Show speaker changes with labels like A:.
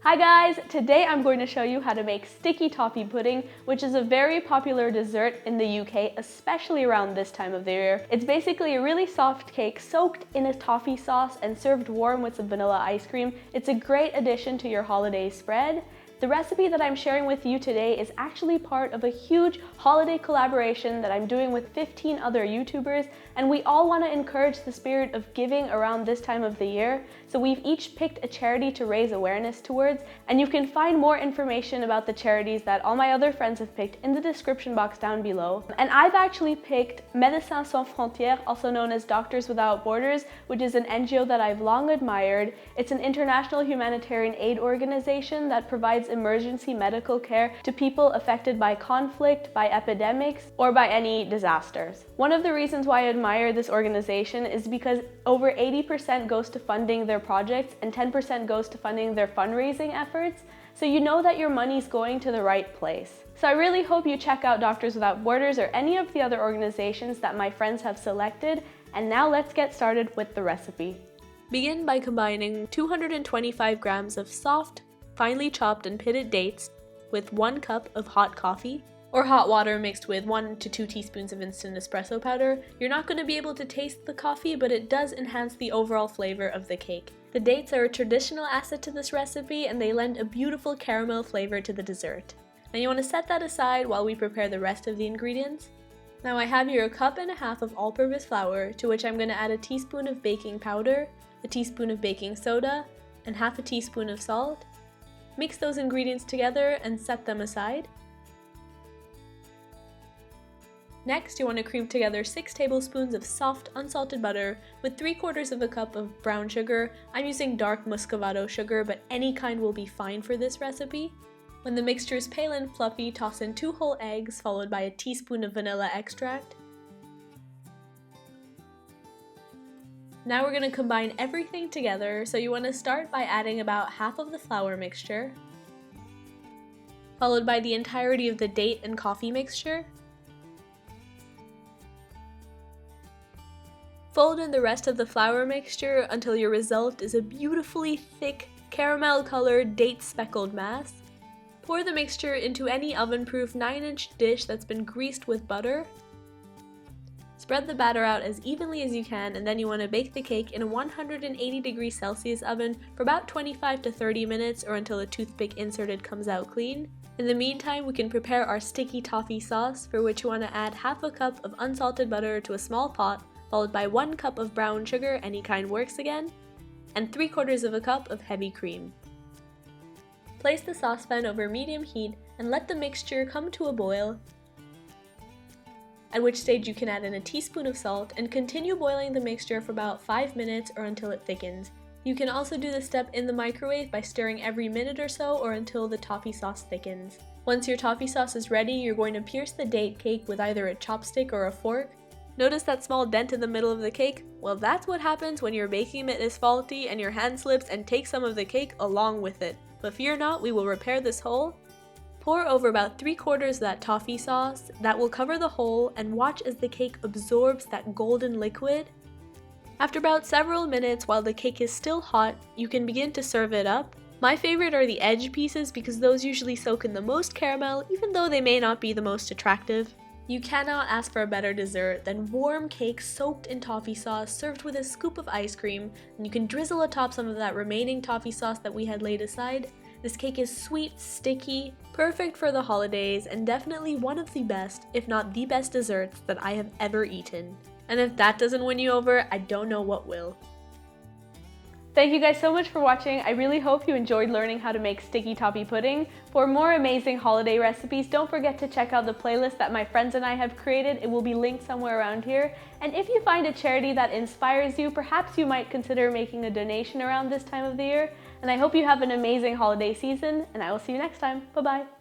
A: Hi guys! Today I'm going to show you how to make sticky toffee pudding, which is a very popular dessert in the UK, especially around this time of the year. It's basically a really soft cake soaked in a toffee sauce and served warm with some vanilla ice cream. It's a great addition to your holiday spread. The recipe that I'm sharing with you today is actually part of a huge holiday collaboration that I'm doing with 15 other YouTubers, and we all want to encourage the spirit of giving around this time of the year. So we've each picked a charity to raise awareness towards, and you can find more information about the charities that all my other friends have picked in the description box down below. And I've actually picked Médecins Sans Frontières, also known as Doctors Without Borders, which is an NGO that I've long admired. It's an international humanitarian aid organization that provides emergency medical care to people affected by conflict, by epidemics, or by any disasters. One of the reasons why I admire this organization is because over 80% goes to funding their projects and 10% goes to funding their fundraising efforts, so you know that your money's going to the right place. So I really hope you check out Doctors Without Borders or any of the other organizations that my friends have selected, and now let's get started with the recipe. Begin by combining 225 grams of soft, finely chopped and pitted dates with 1 cup of hot coffee, or hot water mixed with 1 to 2 teaspoons of instant espresso powder. You're not going to be able to taste the coffee, but it does enhance the overall flavor of the cake. The dates are a traditional asset to this recipe, and they lend a beautiful caramel flavor to the dessert. Now you want to set that aside while we prepare the rest of the ingredients. Now I have here 1.5 cups of all-purpose flour, to which I'm going to add a teaspoon of baking powder, a teaspoon of baking soda, and half a teaspoon of salt. Mix those ingredients together and set them aside. Next, you want to cream together 6 tablespoons of soft, unsalted butter with 3/4 cup of brown sugar. I'm using dark muscovado sugar, but any kind will be fine for this recipe. When the mixture is pale and fluffy, toss in 2 whole eggs, followed by a teaspoon of vanilla extract. Now we're going to combine everything together, so you want to start by adding about half of the flour mixture, followed by the entirety of the date and coffee mixture. Fold in the rest of the flour mixture until your result is a beautifully thick, caramel-colored, date-speckled mass. Pour the mixture into any oven-proof 9-inch dish that's been greased with butter. Spread the batter out as evenly as you can, and then you want to bake the cake in a 180°C oven for about 25 to 30 minutes, or until the toothpick inserted comes out clean. In the meantime, we can prepare our sticky toffee sauce, for which you want to add half a cup of unsalted butter to a small pot, followed by 1 cup of brown sugar, any kind works again, and 3/4 cup of heavy cream. Place the saucepan over medium heat and let the mixture come to a boil, at which stage you can add in a teaspoon of salt and continue boiling the mixture for about 5 minutes or until it thickens. You can also do this step in the microwave by stirring every minute or so, or until the toffee sauce thickens. Once your toffee sauce is ready, you're going to pierce the date cake with either a chopstick or a fork. Notice that small dent in the middle of the cake? Well, that's what happens when your baking mitt is faulty and your hand slips and takes some of the cake along with it. But fear not, we will repair this hole. Pour over about 3/4 of that toffee sauce. That will cover the hole, and watch as the cake absorbs that golden liquid. After about several minutes, while the cake is still hot, you can begin to serve it up. My favorite are the edge pieces because those usually soak in the most caramel, even though they may not be the most attractive. You cannot ask for a better dessert than warm cake soaked in toffee sauce served with a scoop of ice cream, and you can drizzle atop some of that remaining toffee sauce that we had laid aside. This cake is sweet, sticky, perfect for the holidays, and definitely one of the best, if not the best desserts that I have ever eaten. And if that doesn't win you over, I don't know what will. Thank you guys so much for watching. I really hope you enjoyed learning how to make sticky toffee pudding. For more amazing holiday recipes, don't forget to check out the playlist that my friends and I have created. It will be linked somewhere around here. And if you find a charity that inspires you, perhaps you might consider making a donation around this time of the year. And I hope you have an amazing holiday season, and I will see you next time. Bye-bye.